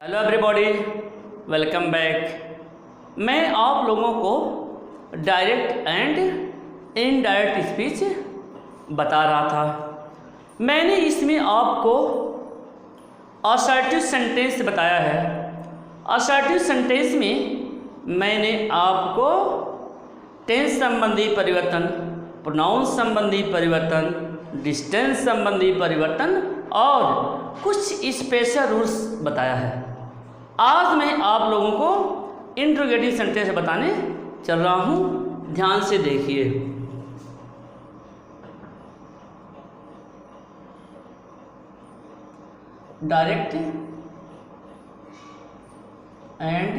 Hello everybody, welcome back. मैं आप लोगों को डायरेक्ट एंड इनडायरेक्ट स्पीच बता रहा था। मैंने इसमें आपको असर्टिव सेंटेंस बताया है। असर्टिव सेंटेंस में मैंने आपको टेंस संबंधी परिवर्तन, प्रोनाउन संबंधी परिवर्तन, डिस्टेंस संबंधी परिवर्तन और कुछ स्पेशल रूल्स बताया है। आज मैं आप लोगों को इंट्रोगेटिव सेंटेंस बताने चल रहा हूँ, ध्यान से देखिए। डायरेक्ट एंड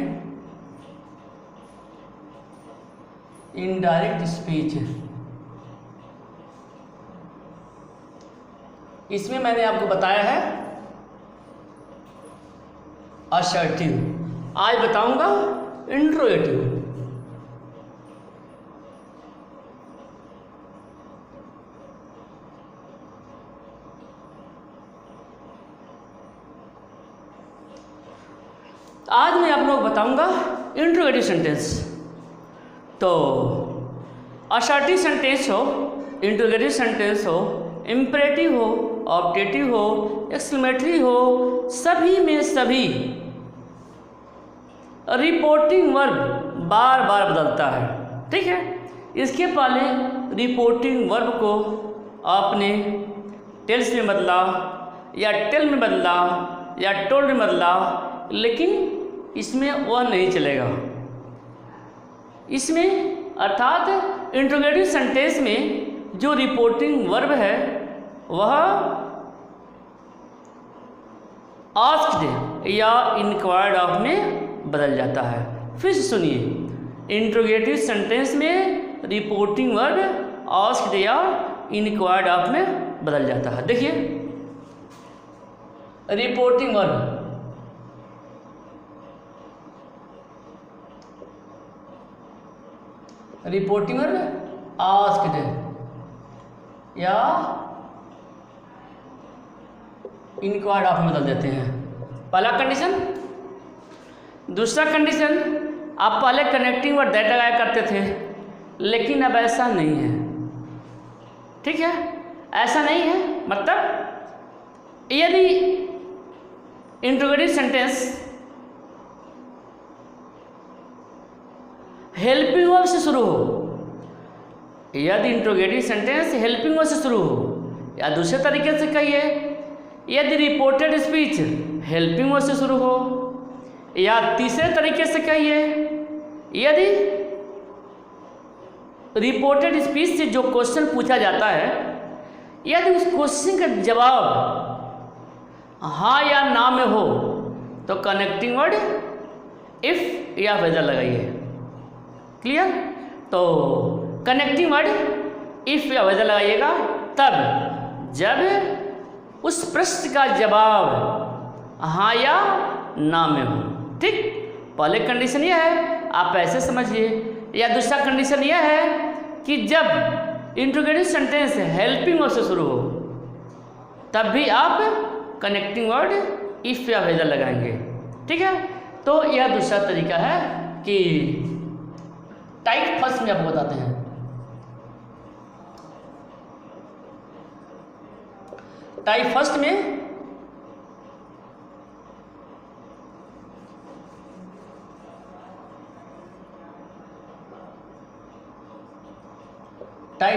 इनडायरेक्ट स्पीच, इसमें मैंने आपको बताया है असर्टिव, आज बताऊंगा इंट्रोगेटिव। आज मैं आप लोग बताऊंगा इंट्रोगेटिव सेंटेंस। तो असर्टिव सेंटेंस हो, इंट्रोगेटिव सेंटेंस हो, इम्परेटिव हो, ऑब्जेक्टिव हो, एक्सक्लेमेटरी हो, सभी में सभी रिपोर्टिंग वर्ब बार बार बदलता है। ठीक है, इसके पहले रिपोर्टिंग वर्ब को आपने टेल्स में बदला या टेल में बदला या टोल्ड में बदला, लेकिन इसमें वह नहीं चलेगा। इसमें अर्थात इंट्रोगेटिव सेंटेंस में जो रिपोर्टिंग वर्ब है वह आस्क्ड या इंक्वायर्ड ऑफ में बदल जाता है। फिर से सुनिए, इंट्रोगेटिव सेंटेंस में रिपोर्टिंग वर्ब आस्क्ड या इंक्वायर्ड ऑफ में बदल जाता है। देखिए, रिपोर्टिंग वर्ब आस्क्ड या इंक्वायर्ड ऑफ में बदल देते हैं। पहला कंडीशन। दूसरा कंडीशन, आप पहले कनेक्टिंग वर्ड दैट लगाया करते थे, लेकिन अब ऐसा नहीं है। ठीक है, ऐसा नहीं है। मतलब यदि इंट्रोगेटिव सेंटेंस हेल्पिंग वर्ब से शुरू हो, यदि इंट्रोगेटिव सेंटेंस हेल्पिंग वर्ब से शुरू हो, या दूसरे तरीके से कहिए, यदि रिपोर्टेड स्पीच हेल्पिंग वर्ब से शुरू हो, या तीसरे तरीके से कहिए, यदि रिपोर्टेड स्पीच से जो क्वेश्चन पूछा जाता है, यदि उस क्वेश्चन का जवाब हाँ या ना में हो, तो कनेक्टिंग वर्ड इफ या वेदर लगाइए। क्लियर? तो कनेक्टिंग वर्ड इफ या वेदर लगाइएगा तब जब उस प्रश्न का जवाब हाँ या ना में हो। ठीक, पहले कंडीशन यह है, आप ऐसे समझिए। या दूसरा कंडीशन यह है कि जब इंट्रोगेटिव सेंटेंस हेल्पिंग वर्ड से शुरू हो, तब भी आप कनेक्टिंग वर्ड इफ या वेदर लगाएंगे। ठीक है, तो यह दूसरा तरीका है कि टाइप फर्स्ट में आपको बताते हैं। टाइप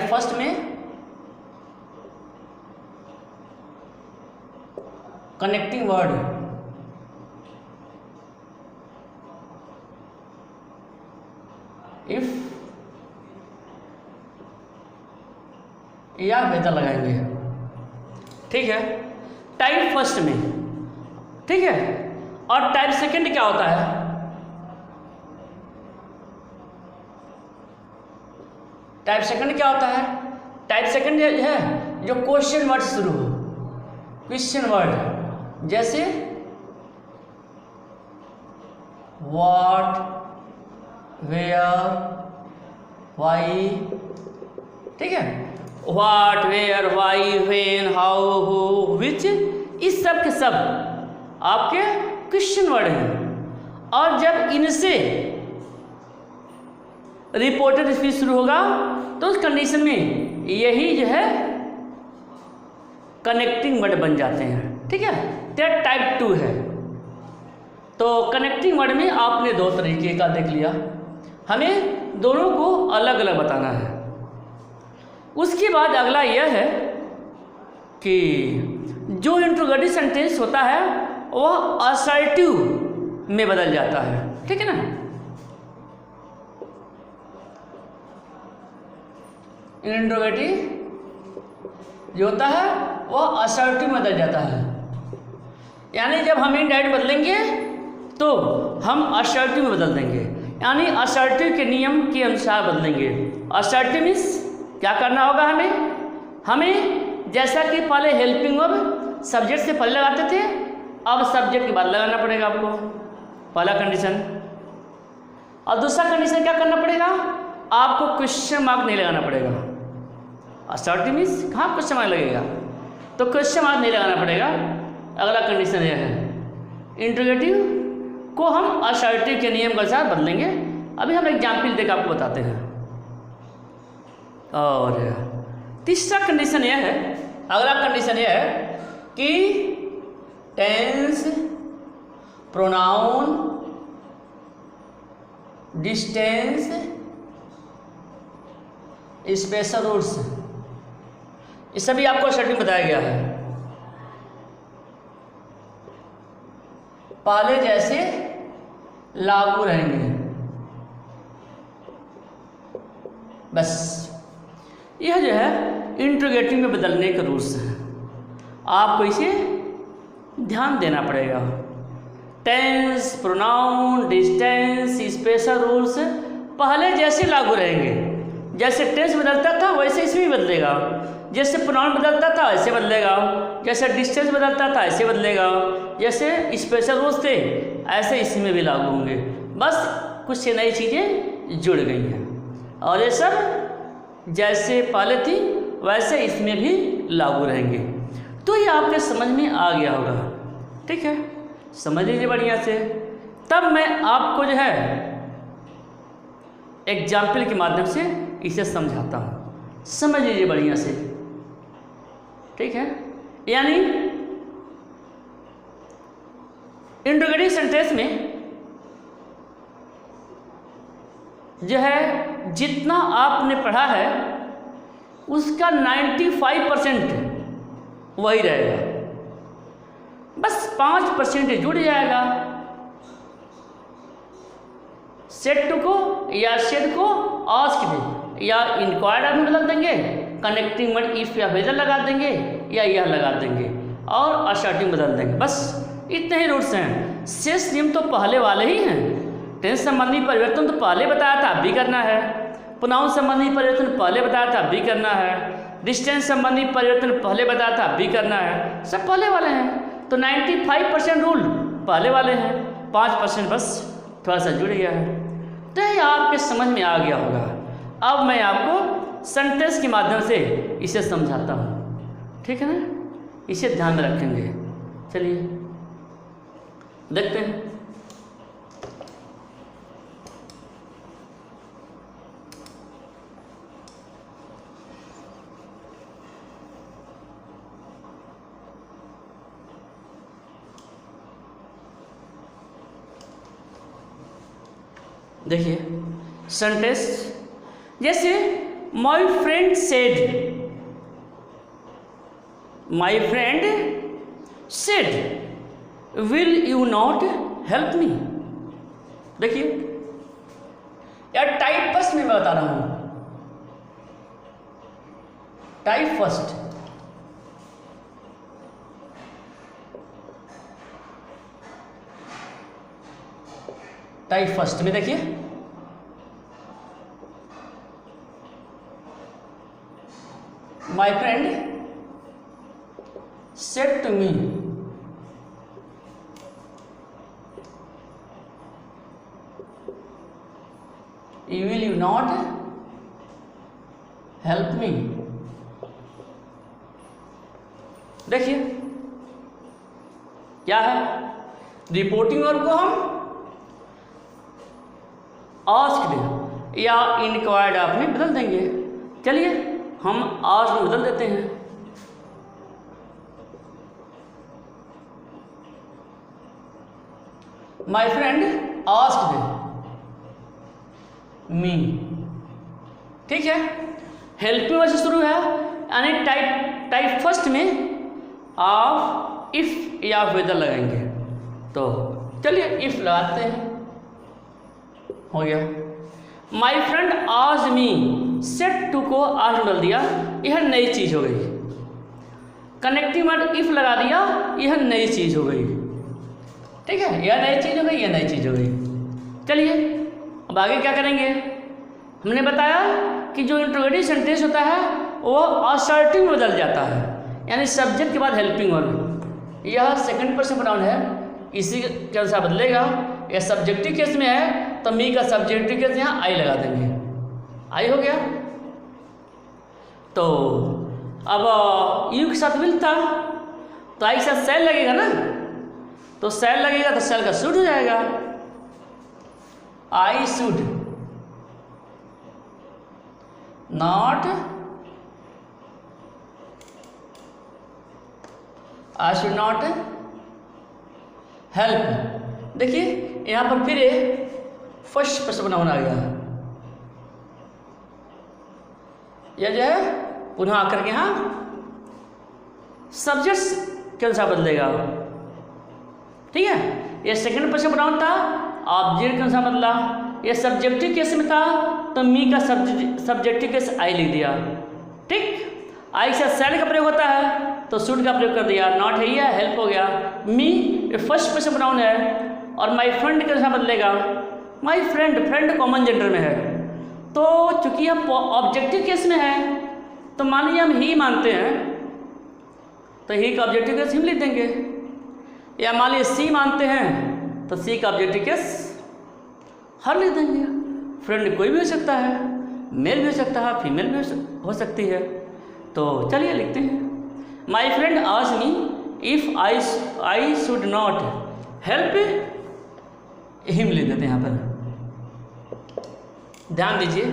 फर्स्ट में कनेक्टिंग वर्ड इफ या वेदर लगाएंगे। ठीक है, टाइप फर्स्ट में। ठीक है, और टाइप सेकंड क्या होता है? टाइप सेकंड क्या होता है? टाइप सेकंड है जो क्वेश्चन वर्ड से शुरू हो। क्वेश्चन वर्ड जैसे व्हाट, वेयर, व्हाई। ठीक है, what, where, why, when, how, who, which, इस सब के सब आपके क्वेश्चन वर्ड हैं, और जब इनसे रिपोर्टेड स्पीच शुरू होगा तो उस कंडीशन में यही जो है कनेक्टिंग वर्ड बन जाते हैं। ठीक है, दैट टाइप 2 है। तो कनेक्टिंग वर्ड में आपने दो तरीके का देख लिया, हमें दोनों को अलग अलग बताना है। उसके बाद अगला यह है कि जो इंट्रोगेटिव सेंटेंस होता है वह असर्टिव में बदल जाता है। ठीक है ना, इंट्रोगेटिव जो होता है वह असर्टिव में बदल जाता है, यानी जब हम इनडायरेक्ट बदलेंगे तो हम असर्टिव में बदल देंगे, यानी असर्टिव के नियम के अनुसार बदलेंगे। असर्टिव मीन्स क्या करना होगा हमें जैसा कि पहले हेल्पिंग वर्ब सब्जेक्ट से पहले लगाते थे, अब सब्जेक्ट के बाद लगाना पड़ेगा आपको, पहला कंडीशन। और दूसरा कंडीशन क्या करना पड़ेगा, आपको क्वेश्चन मार्क नहीं लगाना पड़ेगा। असर्टिव मीन्स कहाँ क्वेश्चन मार्क लगेगा, तो क्वेश्चन मार्क नहीं लगाना पड़ेगा। अगला कंडीशन यह है, इंट्रोगेटिव को हम असर्टिव के नियम के अनुसार बदलेंगे। अभी हम एग्जाम्पल देकर आपको बताते हैं। और तीसरा कंडीशन यह है, अगला कंडीशन यह है कि tense, pronoun, distance, special rules, ये सभी आपको असर्टिव बताया गया है। पहले जैसे लागू रहेंगे, बस यह जो है इंट्रोगेटिव में बदलने के रूल्स हैं, आपको इसे ध्यान देना पड़ेगा। Tense, pronoun, distance, special rules पहले जैसे लागू रहेंगे, जैसे टेंस बदलता था वैसे इसमें भी बदलेगा, जैसे प्रोनाउन बदलता था ऐसे बदलेगा, जैसे डिस्टेंस बदलता था ऐसे बदलेगा, जैसे स्पेशल रूल्स थे ऐसे इसमें भी लागू होंगे। बस कुछ नई चीज़ें जुड़ गई हैं और ये सब जैसे पहले थी वैसे इसमें भी लागू रहेंगे। तो ये आपके समझ में आ गया होगा। ठीक है, समझ लीजिए बढ़िया से। तब मैं आपको जो है एग्जाम्पल के माध्यम से इसे समझाता हूँ, समझ लीजिए बढ़िया से। ठीक है, यानी इंट्रोगेटिव सेंटेंस में जो है जितना आपने पढ़ा है उसका 95% वही रहेगा, बस 5% जुड़ जाएगा। सेट को या सेट को आस्क्ड या इंक्वायर्ड में बदल देंगे, कनेक्टिंग वर्ड इफ या वेदर लगा देंगे या यह लगा देंगे और असर्टिव बदल देंगे। बस इतने ही रूल्स हैं। शेष नियम तो पहले वाले ही हैं। टेंस संबंधी परिवर्तन तो पहले बताया था, अब भी करना है। प्रोनाउन संबंधी परिवर्तन पहले बताया था, अब भी करना है। डिस्टेंस संबंधी परिवर्तन पहले बताया था, अब भी करना है। सब पहले वाले हैं। तो 95% रूल पहले वाले हैं, 5% बस थोड़ा सा जुड़ गया है। तो ये आपके समझ में आ गया होगा। अब मैं आपको सेंटेंस के माध्यम से इसे समझाता हूँ। ठीक है ना, इसे ध्यान में रखेंगे। चलिए देखते हैं। देखिए सेंटेंस जैसे my friend said, my friend said will you not help me. देखिए यार टाइप फर्स्ट में मैं बता रहा हूं, टाइप फर्स्ट। टाइप फर्स्ट में देखिए my friend said to me will you not help me. देखिए क्या है, रिपोर्टिंग वर्ब को हम आस्क्ड या इंक्वायर्ड आप में बदल देंगे। चलिए हम आज में बदल देते हैं। My friend asked me. ठीक है, हेल्पिंग वर्ब से शुरू है, यानी टाइप फर्स्ट में आप इफ या वेदर लगाएंगे। तो चलिए इफ लगाते हैं, हो गया। माई फ्रेंड आज मी, सेट टू को आज बदल दिया, यह नई चीज हो गई। कनेक्टिंग वर्ड इफ लगा दिया, यह नई चीज हो गई। ठीक है, यह नई चीज हो गई, यह नई चीज हो गई। चलिए अब आगे क्या करेंगे। हमने बताया कि जो इंट्रोगेटिव सेंटेंस होता है वो असर्टिव में बदल जाता है, यानी सब्जेक्ट के बाद हेल्पिंग वर्ब। यह सेकंड पर्सन प्रोनाउन है, इसी के अनुसार बदलेगा। यह सब्जेक्टिव केस में है तो मी का सब्जेक्टिव केस यहाँ आई लगा देंगे। आई हो गया। तो अब यू के साथ मिलता तो आई के साथ सेल लगेगा ना, तो सेल लगेगा तो सेल का शुड हो जाएगा। I should not, I should not help. देखिए यहां पर फिर फर्स्ट पर्सन प्रोनाउन आ गया। यह जो है पुनः आकर के यहाँ सब्जेक्ट के अनुसार बदलेगा। ठीक है, यह सेकंड पर्सन प्रोनाउन था, ऑब्जेक्ट के अनुसार बदला। यह सब्जेक्टिव केस में था तो मी का सब्जेक्टिव केस आई लिख दिया। ठीक, आई से सेल का प्रयोग होता है तो शुड का प्रयोग कर दिया। नॉट है या हेल्प हो गया। मी फर्स्ट पर्सन प्रोनाउन है और माई फ्रेंड के अनुसार बदलेगा। माई फ्रेंड कॉमन जेंडर में है, तो चूंकि यह ऑब्जेक्टिव केस में है तो मान लीजिए हम ही मानते हैं तो ही का ऑब्जेक्टिव केस हिम लिख देंगे, या मान लीजिए सी मानते हैं तो सी का ऑब्जेक्टिव केस हर लिख देंगे। फ्रेंड कोई भी हो सकता है, मेल भी हो सकता है, फीमेल भी हो सकती है। तो चलिए लिखते हैं। My friend asked me if I should not help him लिख देते हैं। यहाँ पर ध्यान दीजिए,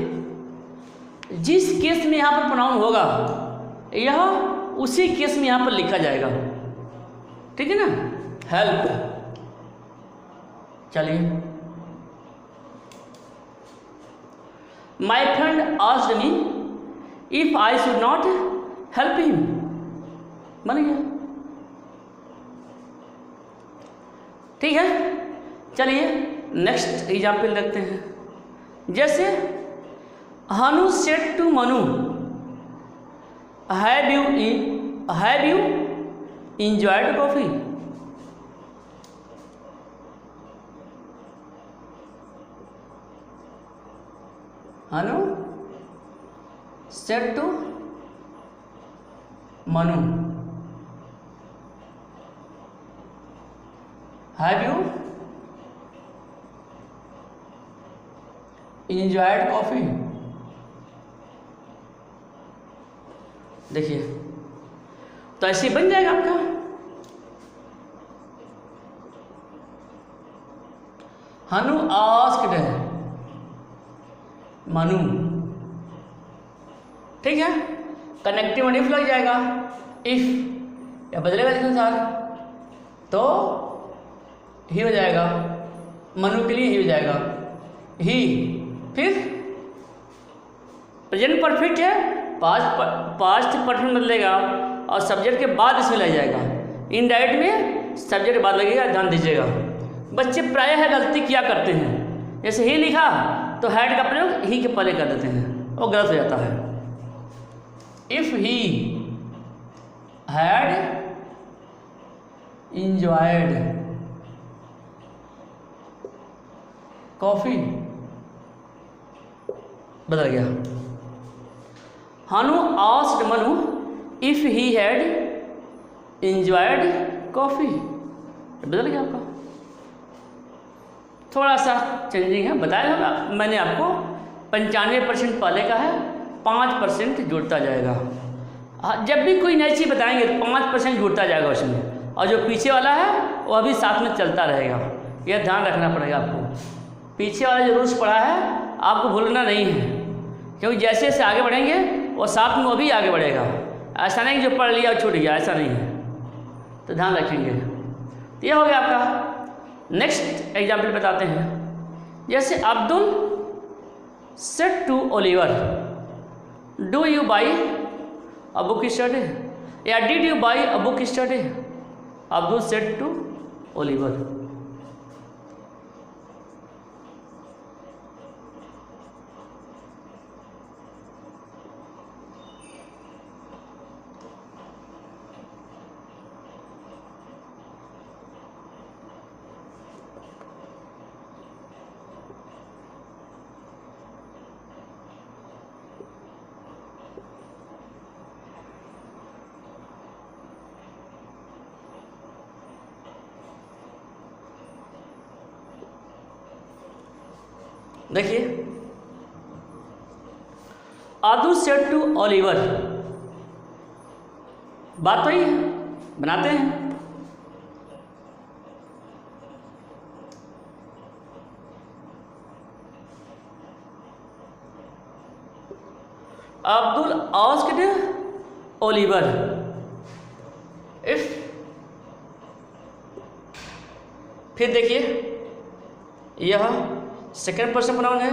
जिस केस में यहाँ पर प्रोनाउन होगा यह उसी केस में यहाँ पर लिखा जाएगा। ठीक है ना, हेल्प। चलिए, my friend asked me if I should not help him, बन गया। ठीक है, चलिए नेक्स्ट एग्जाम्पल देखते हैं। जैसे Hanu said to Manu have you enjoyed coffee. Hanu said to Manu have you enjoyed coffee. देखिए तो ऐसे बन जाएगा आपका। हनु आस्क्ड मनु। ठीक है, कनेक्टिव वर्ड इफ लग जाएगा। इफ या बदलेगा इसके अनुसार तो ही हो जाएगा, मनु के लिए ही हो जाएगा। ही फिर प्रेजेंट परफेक्ट है, पास्ट परफेक्ट बदलेगा और सब्जेक्ट के बाद इसमें लग जाएगा। इनडायरेक्ट में सब्जेक्ट के बाद लगेगा, ध्यान दीजिएगा। बच्चे प्रायः है गलती क्या करते हैं, जैसे ही लिखा तो हैड का प्रयोग ही के पहले कर देते हैं, वो गलत हो जाता है। If he had enjoyed coffee, बदल गया। Hanu asked Manu if he had enjoyed coffee, बदल गया आपका। थोड़ा सा चेंजिंग है, बताया था मैंने आपको। 95% पहले का है, 5% जुड़ता जाएगा। जब भी कोई नई चीज़ बताएंगे तो 5% जुड़ता जाएगा उसमें, और जो पीछे वाला है वह भी साथ में चलता रहेगा। यह ध्यान रखना पड़ेगा आपको। पीछे वाला जो रूल्स पढ़ा है आपको भूलना नहीं है, क्योंकि जैसे जैसे आगे बढ़ेंगे वो साथ में वो भी आगे बढ़ेगा। ऐसा नहीं कि जो पढ़ लिया और छूट गया, ऐसा नहीं है, तो ध्यान रखेंगे। तो यह हो गया आपका। नेक्स्ट एग्जाम्पल बताते हैं। जैसे Abdul said to Oliver, do you buy a book study, या did you buy a book study. Abdul said to Oliver. देखिए, अब्दुल सेड टू ओलिवर, बात तो ही है, बनाते हैं। अब्दुल आस्क्ड ओलिवर इफ, फिर देखिए यह सेकेंड पर्सन प्रोनाउन है,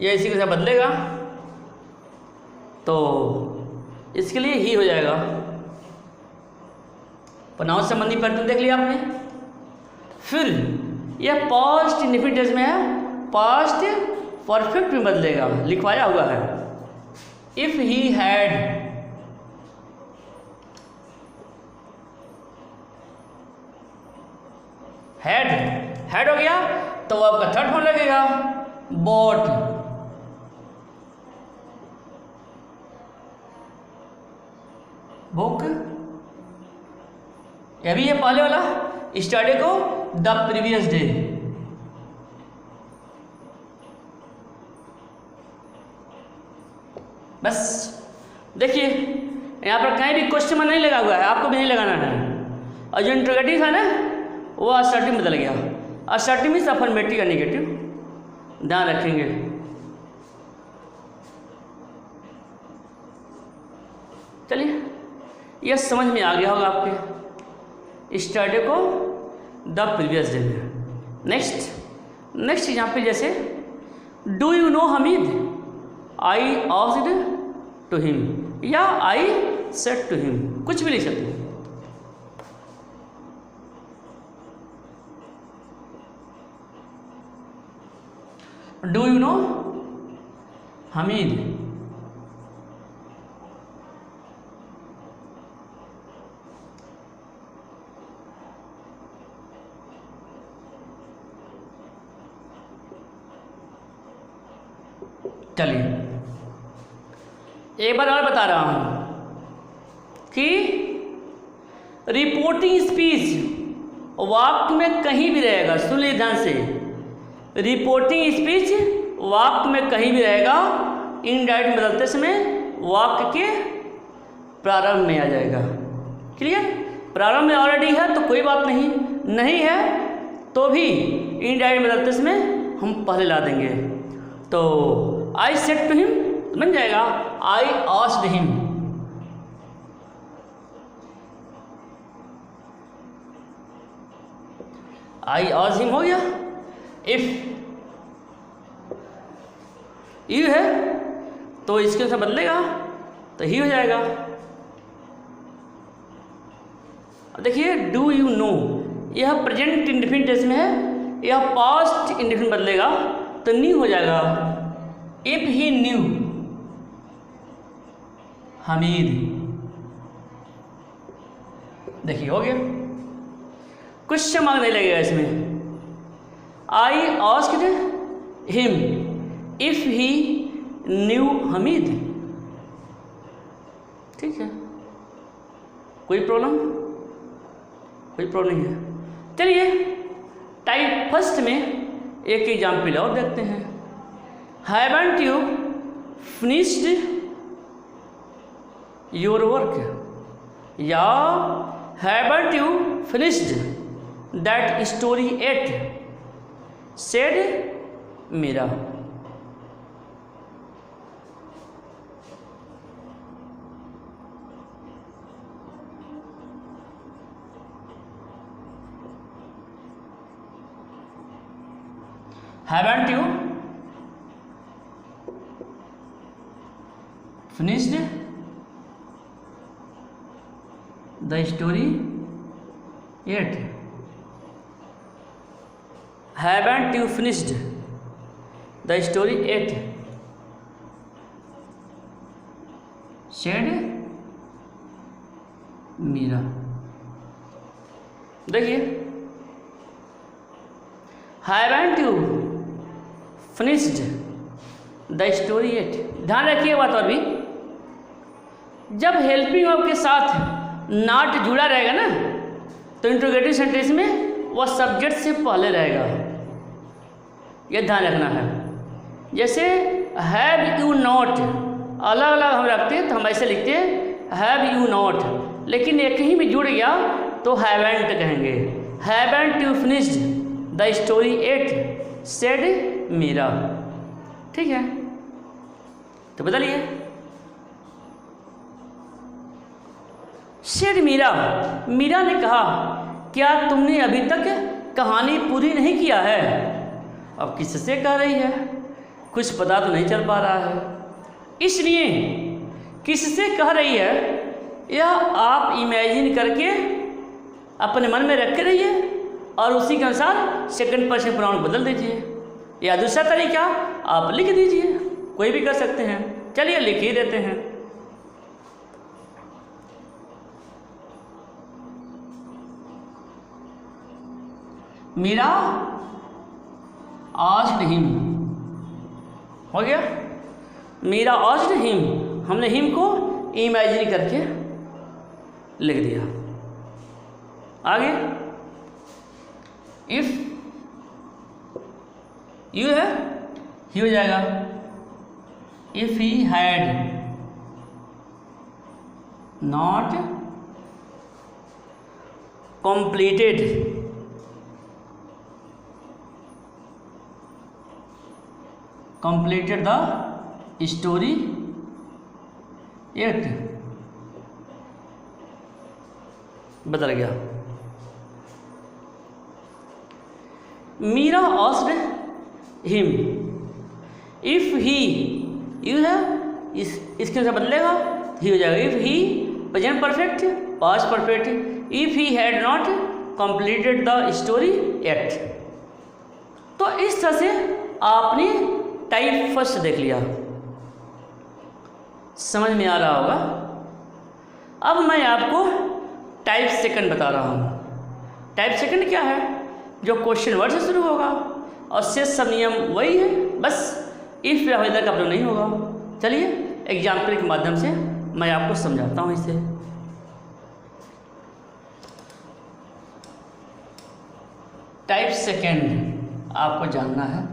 यह इसी के साथ बदलेगा तो इसके लिए ही हो जाएगा। प्रोनाउन संबंधी पैटर्न देख लिया आपने। फिर यह पास्ट इंडेफिनिट में है, पास्ट परफेक्ट में बदलेगा, लिखवाया हुआ है। इफ ही हैड, हेड हो गया तो वो आपका थर्ड फॉर्म लगेगा, बॉट। बुक, यह भी है पहले वाला, स्टडी को द प्रीवियस डे। बस देखिए यहाँ पर कहीं भी क्वेश्चन मार्क नहीं लगा हुआ है, आपको भी नहीं लगाना है। और जो इंट्रोगेटिव है ना वो असर्टिव बदल गया। असर्टिव मीन्स अफर्मेटिव या नेगेटिव, ध्यान रखेंगे। चलिए यह समझ में आ गया होगा आपके, स्टडी को द प्रीवियस डे में। नेक्स्ट यहाँ पे जैसे do you know Hamid, I asked to him, या आई सेड टू हिम, कुछ भी लिख सकते हैं। डू यू नो हमीद, चलिए एक बार और बता रहा हूं कि रिपोर्टिंग स्पीच वाक्य में कहीं भी रहेगा, सुन लीजिए ध्यान से। रिपोर्टिंग स्पीच वाक्य में कहीं भी रहेगा, इनडायरेक्ट बदलते समय वाक्य के प्रारंभ में आ जाएगा। क्लियर? प्रारंभ में ऑलरेडी है तो कोई बात नहीं, नहीं है तो भी इनडायरेक्ट बदलते समय हम पहले ला देंगे। तो आई सेड टू हिम बन जाएगा I asked him. I asked him हो गया। इफ यू है तो इसके साथ बदलेगा तो ही हो जाएगा। देखिए डू यू नो, यह प्रेजेंट इंडेफिनिट में है, यह पास्ट इंडेफिनिट बदलेगा तो न्यू हो जाएगा। इफ ही न्यू हमीद, देखिए हो गया, क्वेश्चन मार्क नहीं लगेगा इसमें। I asked him if he new Hamid, ठीक है, कोई प्रॉब्लम नहीं है। चलिए टाइप फर्स्ट में एक एग्जाम्पल और देखते हैं। Haven't you finished your work, या haven't you finished that story yet, said Meera. Haven't you finished the story yet? Haven't you finished the story yet? said Meera. देखिए, haven't you finished the story yet. ध्यान रखिए बात। और भी जब helping verb के साथ नॉट जुड़ा रहेगा ना, तो इंट्रोगेटिव सेंटेंस में वह सब्जेक्ट से पहले रहेगा, यह ध्यान रखना है। जैसे हैव यू नॉट, अलग अलग हम रखते हैं तो हम ऐसे लिखते हैं हैव यू नॉट, लेकिन एक ही में जुड़ गया तो हैवेंट कहेंगे। Haven't you finished the story yet, said Meera. ठीक है, तो बदलिए। सेड मीरा, मीरा ने कहा क्या तुमने अभी तक कहानी पूरी नहीं किया है? अब किससे कह रही है, कुछ पता तो नहीं चल पा रहा है, इसलिए किससे कह रही है यह आप इमेजिन करके अपने मन में रखे रहिए और उसी के अनुसार सेकंड पर्सन प्रोनाउन बदल दीजिए, या दूसरा तरीका आप लिख दीजिए, कोई भी कर सकते हैं। चलिए लिख ही देते हैं। मीरा आज हिम, हो गया। मीरा आज हिम, हमने हिम को इमेजिन करके लिख दिया। आगे इफ यू है ही हो जाएगा। If he had not completed the story yet, बदल गया। Meera asked him if he, you है इसके अनुसार बदलेगा, ही हो जाएगा। if he present perfect, past perfect, if he had not completed the story yet। तो इस तरह से आपने टाइप फर्स्ट देख लिया, समझ में आ रहा होगा। अब मैं आपको टाइप सेकंड बता रहा हूँ। टाइप सेकंड क्या है? जो क्वेश्चन वर्ड से शुरू होगा और शेष सब नियम वही है, बस इफ या वेदर का प्रयोग नहीं होगा। चलिए एग्जाम्पल के माध्यम से मैं आपको समझाता हूँ इसे। टाइप सेकंड आपको जानना है।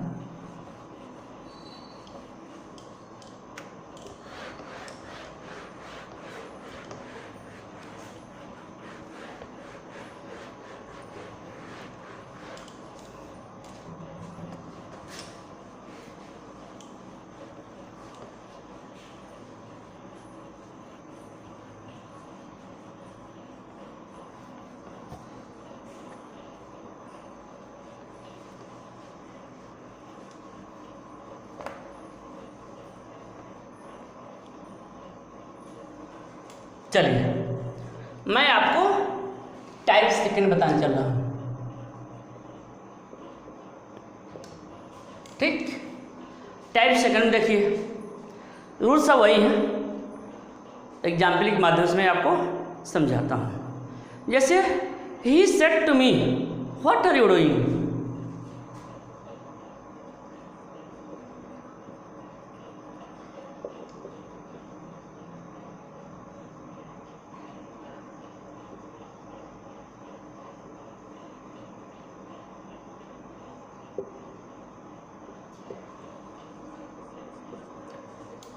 चलिए मैं आपको टाइप सेकंड बताने चल रहा हूँ। ठीक, टाइप सेकंड देखिए, रूल सब वही हैं, एग्जाम्पल के माध्यम से मैं आपको समझाता हूँ। जैसे ही said to me what are you doing,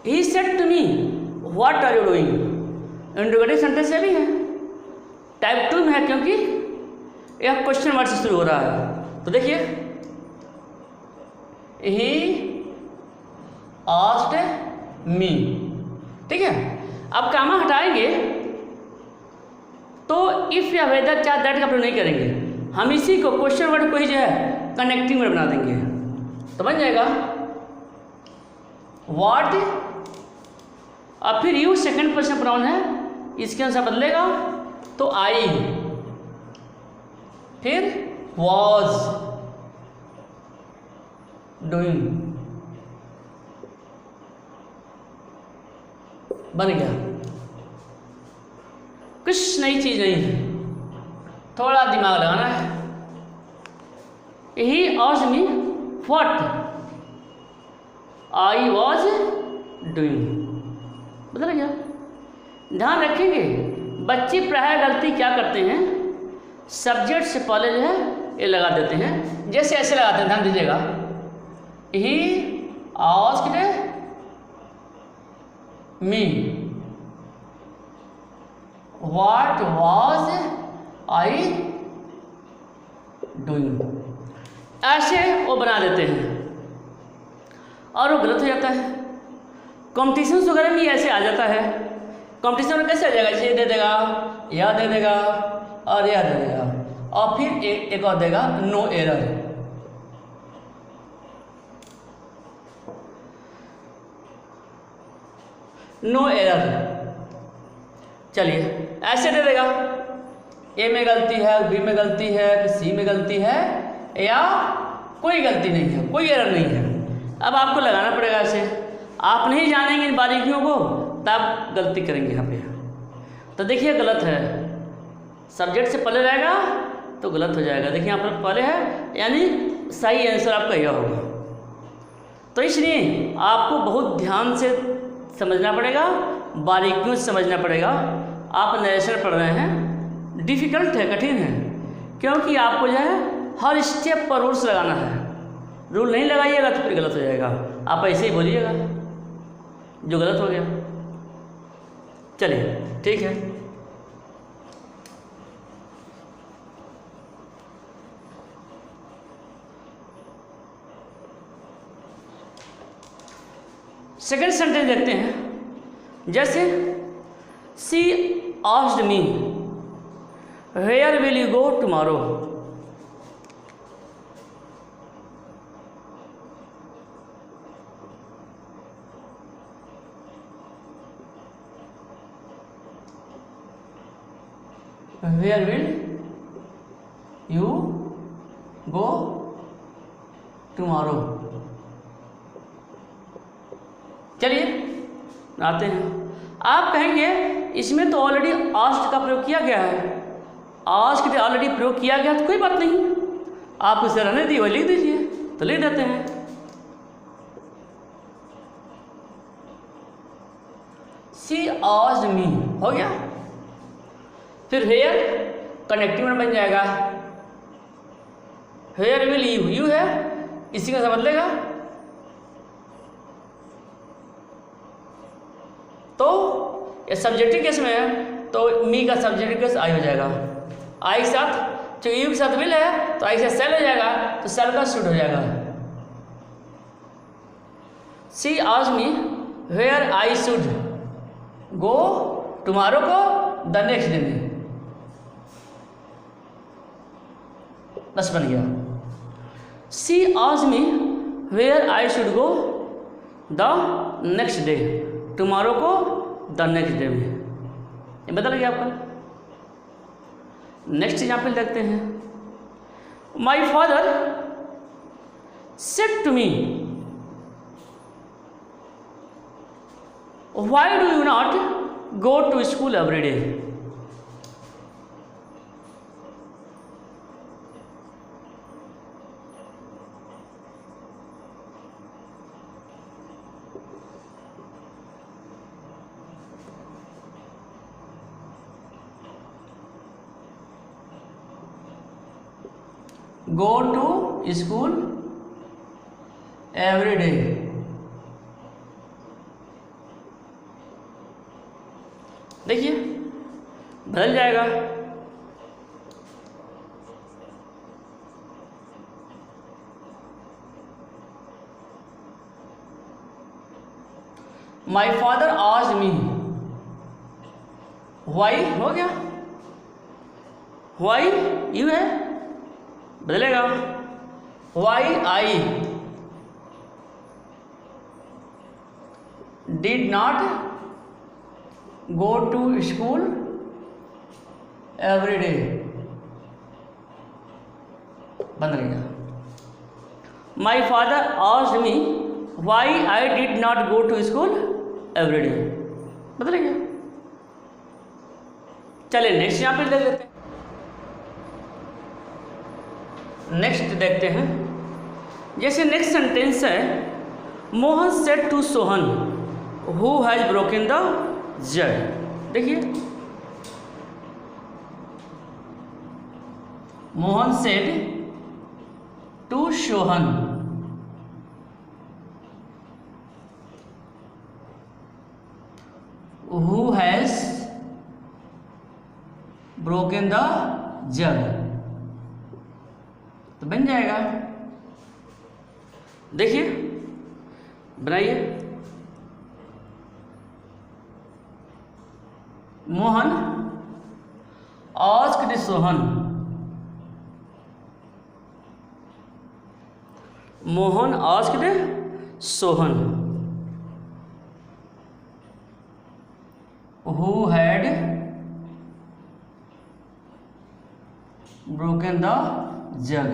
He said to me, what are you doing? Interrogative sentence ये भी है, टाइप 2 में है क्योंकि यह क्वेश्चन वर्ड से शुरू हो रहा है। तो देखिए, ही आस्क्ड मी, ठीक है। अब कामा हटाएंगे तो इफ या वेदर क्या दैट का प्रयोग नहीं करेंगे, हम इसी को क्वेश्चन वर्ड को ही जो है कनेक्टिंग वर्ड बना देंगे। तो बन जाएगा व्हाट, अब फिर यू सेकंड पर्सन प्रोनाउन है, इसके अनुसार बदलेगा तो आई, फिर वॉज डूइंग, बन गया। कुछ नई चीज नहीं है, थोड़ा दिमाग लगाना है। He asked me what I was doing, बदल गया। ध्यान रखेंगे बच्चे प्राय गलती क्या करते हैं, सब्जेक्ट से पहले जो है ये लगा देते हैं, जैसे ऐसे लगाते हैं, ध्यान दीजिएगा। He asked me what was I doing, ऐसे वो बना देते हैं और वो गलत हो जाता है। कॉम्पिटिशन्स वगैरह भी ऐसे आ जाता है। कॉम्पिटिशन में कैसे आ जाएगा, ये दे देगा, यह दे देगा और यह दे देगा, और फिर एक और देगा नो एरर। नो एरर, चलिए ऐसे दे देगा, ए में गलती है, बी में गलती है, सी में गलती है, या कोई गलती नहीं है, कोई एरर नहीं है। अब आपको लगाना पड़ेगा ऐसे, आप नहीं जानेंगे इन बारीकियों को तब गलती करेंगे यहाँ पे। तो देखिए गलत है, सब्जेक्ट से पहले रहेगा तो गलत हो जाएगा। देखिए यहाँ पर पहले है, यानी सही आंसर आपका यह होगा। तो इसलिए आपको बहुत ध्यान से समझना पड़ेगा, बारीकियों से समझना पड़ेगा। आप नरेशन पढ़ रहे हैं, डिफ़िकल्ट है, कठिन है, क्योंकि आपको जो है हर स्टेप पर रूल्स लगाना है। रूल नहीं लगाइएगा तो फिर गलत हो जाएगा, आप ऐसे ही बोलिएगा जो गलत हो गया। चलिए ठीक है। सेकंड सेंटेंस देखते हैं। जैसे she asked me where will you go tomorrow, where will you go tomorrow. चलिए आते हैं। आप कहेंगे इसमें तो ऑलरेडी आस्क्ड का प्रयोग किया गया है, आस्क्ड ऑलरेडी प्रयोग किया गया तो कोई बात नहीं, आप उसे रहने दिए, लिख दीजिए। तो लिख देते हैं सी आस्क्ड मी, हो गया। फिर हेयर कनेक्टिव वर्ड बन जाएगा, हेयर विल यू, यू है इसी का बदलेगा तो ये सब्जेक्टिव केस में है तो मी का सब्जेक्टिव केस आई हो जाएगा। आई के साथ जो यू के साथ विल है तो आई के साथ सेल हो जाएगा, तो सेल का शुड हो जाएगा। She asked me where I should go tomorrow को द नेक्स्ट डे में, बस बन गया। She asked me where I should go the next day, tomorrow को द नेक्स्ट डे में, ये बदल गया आपका। नेक्स्ट एग्जाम्पल देखते हैं। My father said to me why do you not go to school every day. Go to school every day, देखिए बदल जाएगा। My father asked me, why हो गया, व्हाई यू है, बदलेगा, why I did not go to school every day, बंद रहेगा। My father asked me why I did not go to school every day, बदलेगा। चलिए नेक्स्ट यहाँ पे देख लेते हैं। नेक्स्ट देखते हैं, जैसे नेक्स्ट सेंटेंस है, Mohan said to Sohan who has broken the jug. देखिए, Mohan said to Sohan who has broken the jug, तो बन जाएगा। देखिए बनाइए, Mohan asked Sohan, Mohan asked Sohan who had broken the jug.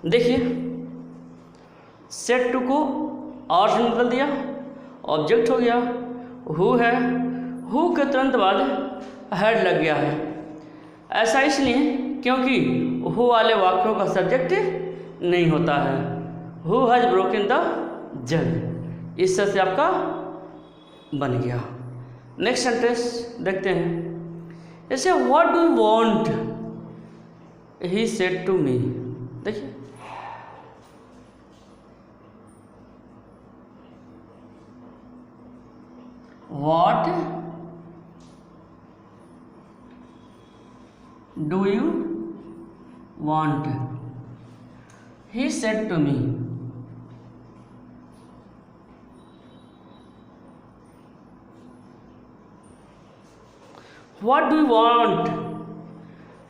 देखिए, सेट टू को आर्स में बदल दिया, ऑब्जेक्ट हो गया, हु है, हु के तुरंत बाद हैड लग गया है। ऐसा इसलिए क्योंकि हु वाले वाक्यों का सब्जेक्ट नहीं होता है। हु हैज ब्रोकन द जग, इस तरह से आपका बन गया। नेक्स्ट सेंटेंस देखते हैं, जैसे what do you want he said to me. देखिए, what do you want he said to me. What do you want?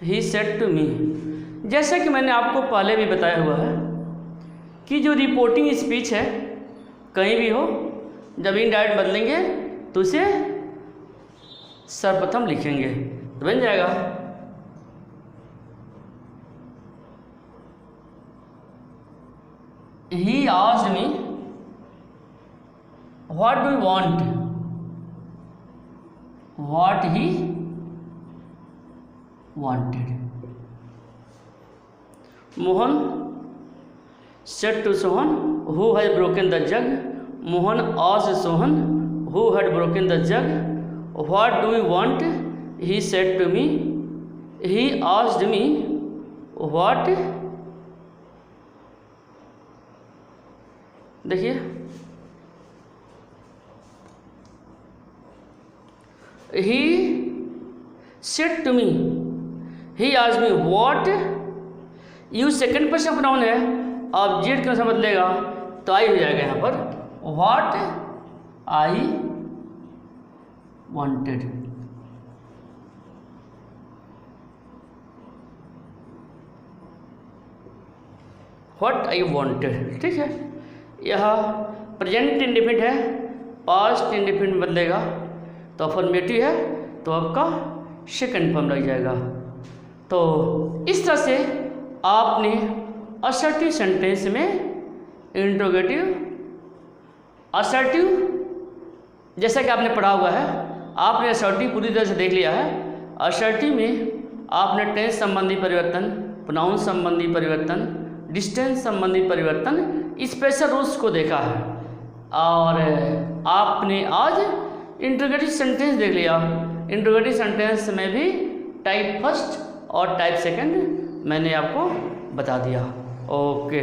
He said to me। जैसा कि मैंने आपको पहले भी बताया हुआ है कि जो रिपोर्टिंग स्पीच है, कहीं भी हो, जब इनडायरेक्ट बदलेंगे तो उसे सर्वप्रथम लिखेंगे, तो बन जाएगा He asked me what do you want, what he wanted। Mohan said to Sohan who had broken the jug। Mohan asked Sohan who had broken the jug what do you want। he said to me, he asked me what। देखिए, he said to me, he asked me what। You second person pronoun है, object क्यों से बदलेगा तो आई हो जाएगा यहाँ पर, what I wanted. What I wanted, ठीक है। यह प्रेजेंट इंडेफिनिट है, पास्ट इंडेफिनिट बदलेगा तो अफर्मेटिव है तो आपका सेकंड फॉर्म लग जाएगा। तो इस तरह से आपने असर्टिव सेंटेंस में इंट्रोगेटिव, असर्टिव जैसा कि आपने पढ़ा हुआ है, आपने असर्टिव पूरी तरह से देख लिया है। असर्टिव में आपने टेंस संबंधी परिवर्तन, प्रोनाउन संबंधी परिवर्तन, डिस्टेंस संबंधी परिवर्तन, स्पेशल रूल्स को देखा है। और आपने आज इंट्रोगेटिव सेंटेंस देख लिया। इंट्रोगेटिव सेंटेंस में भी टाइप फर्स्ट और टाइप सेकंड मैंने आपको बता दिया। ओके।